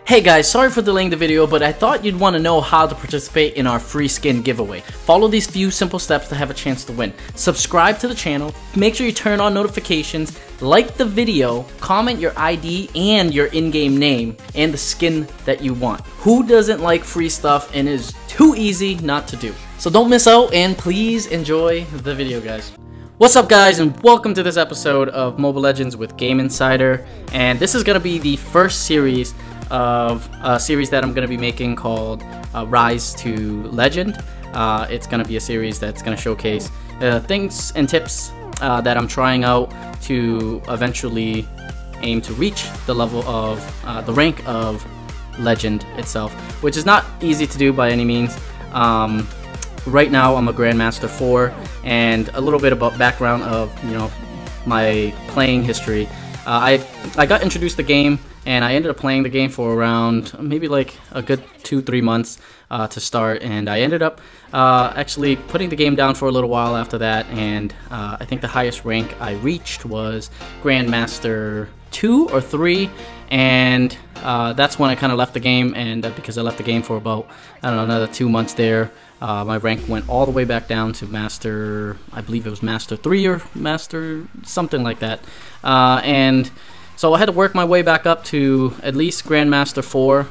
Hey guys, sorry for delaying the video, but I thought you'd want to know how to participate in our free skin giveaway. Follow these few simple steps to have a chance to win. Subscribe to the channel, make sure you turn on notifications, like the video, comment your ID and your in-game name, and the skin that you want. Who doesn't like free stuff and is too easy not to do? So don't miss out and please enjoy the video, guys. What's up guys, and welcome to this episode of Mobile Legends with Game Insider. And this is going to be the first series of a series that I'm going to be making called Rise to Legend. It's going to be a series that's going to showcase things and tips that I'm trying out to eventually aim to reach the level of the rank of Legend itself, which is not easy to do by any means. Right now I'm a Grandmaster 4, and a little bit about background of my playing history. I got introduced to the game, and I ended up playing the game for around maybe like a good 2-3 months to start, and I ended up actually putting the game down for a little while after that, and I think the highest rank I reached was Grandmaster 2 or 3, and that's when I kind of left the game. And because I left the game for about, I don't know, another 2 months there, my rank went all the way back down to Master, I believe it was Master 3 or Master something like that, and so I had to work my way back up to at least Grandmaster 4,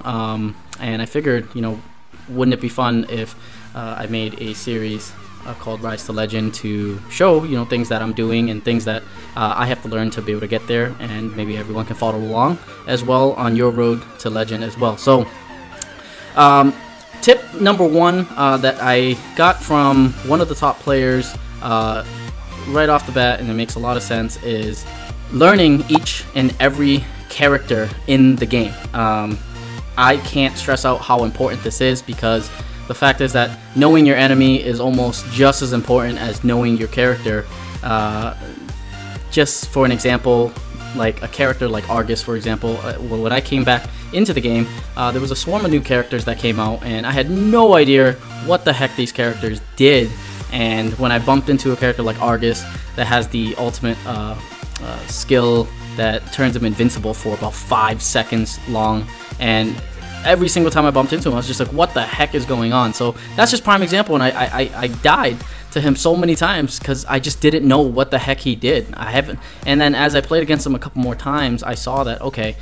and I figured, wouldn't it be fun if I made a series called Rise to Legend to show, things that I'm doing and things that I have to learn to be able to get there, and maybe everyone can follow along as well on your road to Legend as well. So, tip number one that I got from one of the top players right off the bat, and it makes a lot of sense, is learning each and every character in the game. I can't stress out how important this is, because the fact is that knowing your enemy is almost just as important as knowing your character. Just for an example, like a character like Argus, for example, when I came back into the game, there was a swarm of new characters that came out, and I had no idea what the heck these characters did. And when I bumped into a character like Argus that has the ultimate skill that turns him invincible for about 5 seconds long, and every single time I bumped into him, I was just like, what the heck is going on? So that's just prime example, and I died to him so many times because I just didn't know what the heck he did. And then as I played against him a couple more times, I saw that, okay,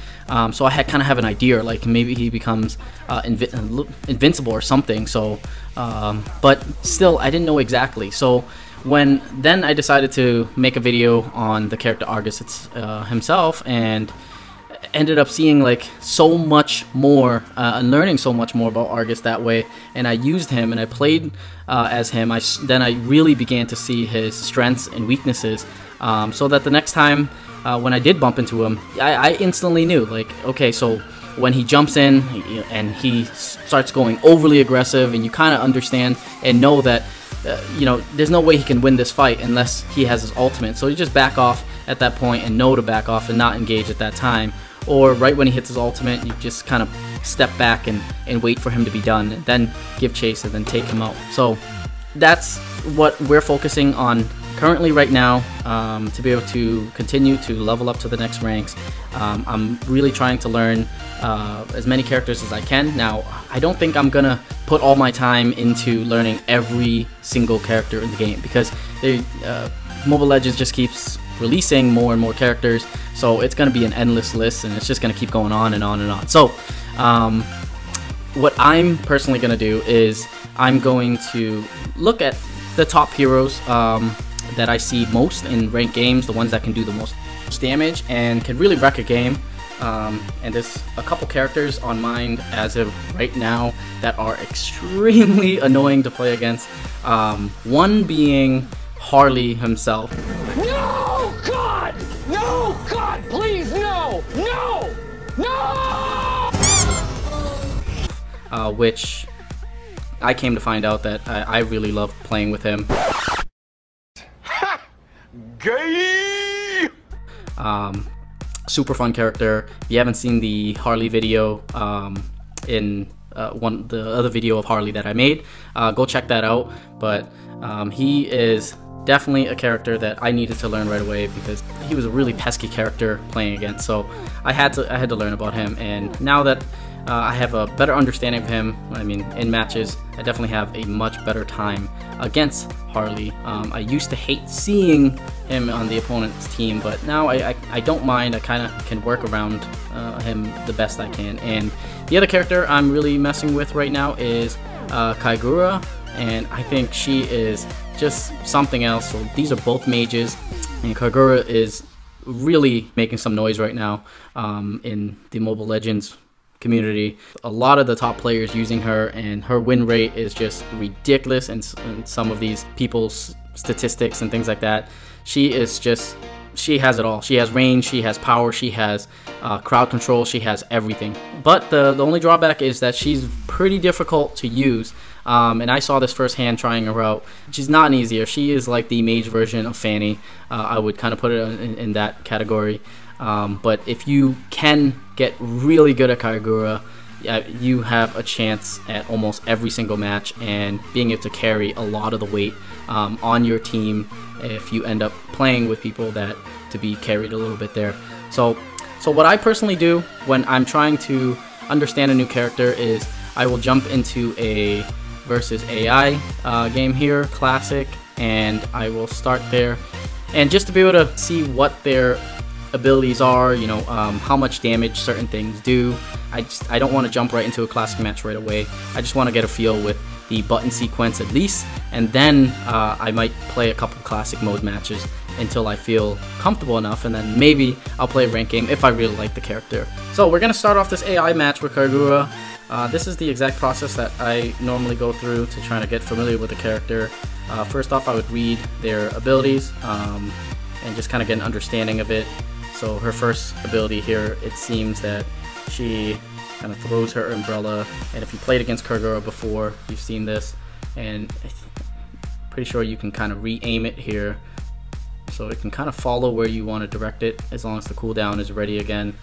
so I had kind of have an idea, like maybe he becomes invincible or something. So, but still, I didn't know exactly. So then I decided to make a video on the character Argus himself, and ended up seeing like so much more and learning so much more about Argus that way. And I used him and I played as him. Then I really began to see his strengths and weaknesses, so that the next time when I did bump into him, I instantly knew, like, okay, so when he jumps in and he starts going overly aggressive, and you kind of understand and know that there's no way he can win this fight unless he has his ultimate. So you just back off at that point and know to back off and not engage at that time. Or right when he hits his ultimate, you just kind of step back and wait for him to be done, and then give chase and then take him out. So that's what we're focusing on currently right now, to be able to continue to level up to the next ranks. I'm really trying to learn as many characters as I can. Now, I don't think I'm gonna put all my time into learning every single character in the game, because Mobile Legends just keeps releasing more and more characters, so it's going to be an endless list, and it's just going to keep going on and on and on. So what I'm personally going to do is I'm going to look at the top heroes that I see most in ranked games, the ones that can do the most damage and can really wreck a game. And there's a couple characters on mind as of right now that are extremely annoying to play against. One being Harley himself. No, God! No, God, please, no! No! No! Which I came to find out that I really love playing with him. Ha! Gay! Super fun character. If you haven't seen the Harley video, in the other video of Harley that I made, go check that out. But he is definitely a character that I needed to learn right away because he was a really pesky character playing against. So I had to learn about him, and now that I have a better understanding of him. I mean, in matches, I definitely have a much better time against Harley. I used to hate seeing him on the opponent's team, but now I don't mind. I kind of can work around him the best I can. And the other character I'm really messing with right now is Kaigura, and I think she is just something else. So these are both mages, and Kaigura is really making some noise right now in the Mobile Legends community. A lot of the top players using her, and her win rate is just ridiculous, and some of these people's statistics and things like that. She has it all. She has range, she has power, she has crowd control, she has everything. But the only drawback is that she's pretty difficult to use. And I saw this firsthand trying her out. She's not easier. She is like the mage version of Fanny. I would kind of put it in that category. But if you can get really good at Kaigura, you have a chance at almost every single match and being able to carry a lot of the weight on your team if you end up playing with people that to be carried a little bit there. So what I personally do when I'm trying to understand a new character is I will jump into a versus AI game here, Classic, and I will start there, and just to be able to see what their abilities are, you know, how much damage certain things do. I don't want to jump right into a Classic match right away. I just want to get a feel with the button sequence at least, and then I might play a couple Classic mode matches until I feel comfortable enough, and then maybe I'll play a ranked game if I really like the character. So we're gonna start off this AI match with Kaigura. This is the exact process that I normally go through to try to get familiar with the character. First off, I would read their abilities and just kind of get an understanding of it. So her first ability here, it seems that she kind of throws her umbrella, and if you played against Kaigura before, you've seen this, and pretty sure you can kind of re-aim it here. So it can kind of follow where you want to direct it as long as the cooldown is ready again.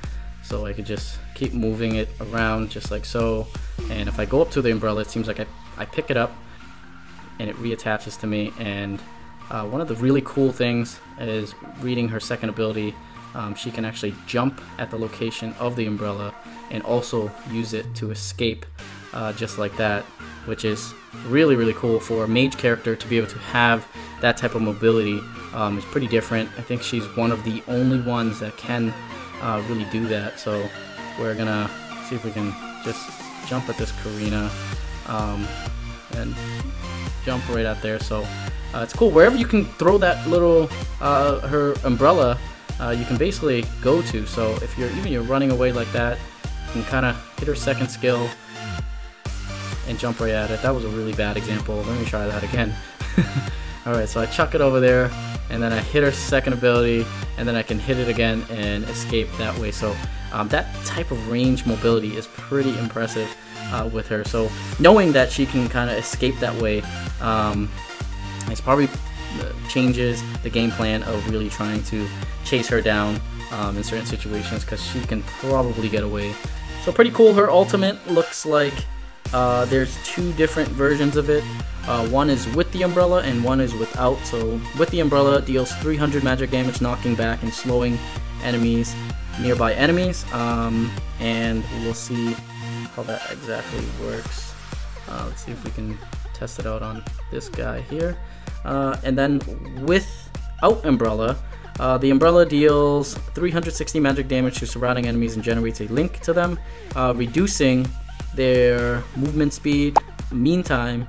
So I could just keep moving it around just like so, and if I go up to the umbrella, it seems like I pick it up and it reattaches to me. And one of the really cool things is reading her second ability. She can actually jump at the location of the umbrella and also use it to escape just like that, which is really, really cool for a mage character to be able to have that type of mobility. It's pretty different. I think she's one of the only ones that can really do that. So we're gonna see if we can just jump at this Karina and jump right out there. So it's cool. Wherever you can throw that little her umbrella, you can basically go to. So if you're running away like that, you can kind of hit her second skill and jump right at it. That was a really bad example. Let me try that again. Alright, so I chuck it over there, and then I hit her second ability, and then I can hit it again and escape that way. So that type of range mobility is pretty impressive with her. So knowing that she can kind of escape that way, it's probably changes the game plan of really trying to chase her down in certain situations, because she can probably get away. So pretty cool. Her ultimate looks like there's two different versions of it. One is with the umbrella and one is without. So with the umbrella, it deals 300 magic damage, knocking back and slowing nearby enemies, and we'll see how that exactly works. Let's see if we can test it out on this guy here. And then without umbrella, the umbrella deals 360 magic damage to surrounding enemies and generates a link to them, reducing their movement speed. Meantime,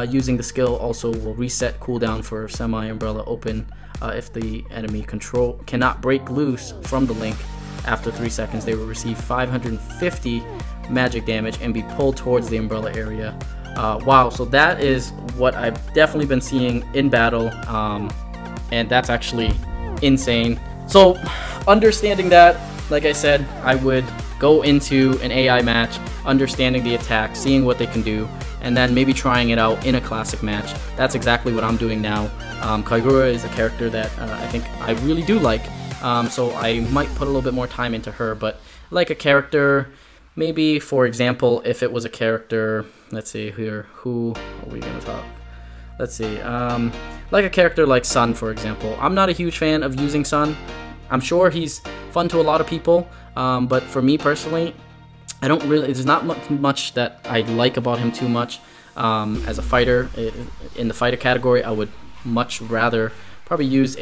using the skill also will reset cooldown for semi-umbrella open if the enemy cannot break loose from the link. After 3 seconds, they will receive 550 magic damage and be pulled towards the umbrella area. Wow, so that is what I've definitely been seeing in battle, and that's actually insane. So understanding that, like I said, I would go into an AI match, understanding the attack, seeing what they can do, and then maybe trying it out in a classic match. That's exactly what I'm doing now. Kaigura is a character that I think I really do like, so I might put a little bit more time into her. But like a character, maybe for example, if it was a character, let's see here, who are we gonna talk? Let's see, like a character like Sun, for example. I'm not a huge fan of using Sun. I'm sure he's fun to a lot of people, but for me personally, I don't really, there's not much that I like about him too much. As a fighter, in the fighter category, I would much rather probably use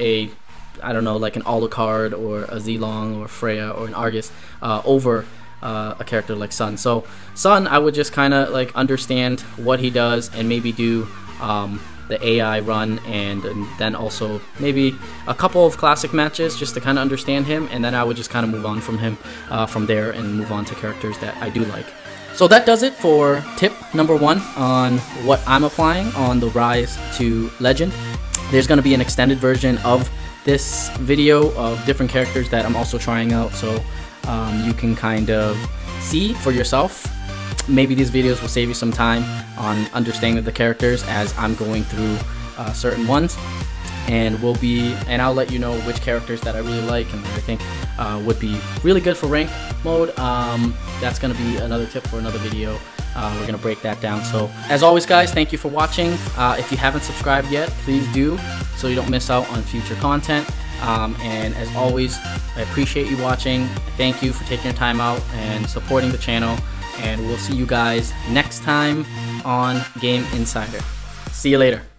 I don't know, like an Alucard or a Zilong or Freya or an Argus over a character like Sun. So Sun, I would just kind of like understand what he does and maybe do the AI run, and then also maybe a couple of classic matches just to kind of understand him, and then I would just kind of move on from him from there and move on to characters that I do like. So that does it for tip number 1 on what I'm applying on the Rise to Legend. There's going to be an extended version of this video of different characters that I'm also trying out, so you can kind of see for yourself. Maybe these videos will save you some time on understanding the characters as I'm going through certain ones, and I'll let you know which characters that I really like and that I think would be really good for rank mode. That's going to be another tip for another video. We're going to break that down. So as always, guys, thank you for watching. If you haven't subscribed yet, please do, so you don't miss out on future content. And as always, I appreciate you watching. Thank you for taking your time out and supporting the channel, and we'll see you guys next time on Game Insider. See you later.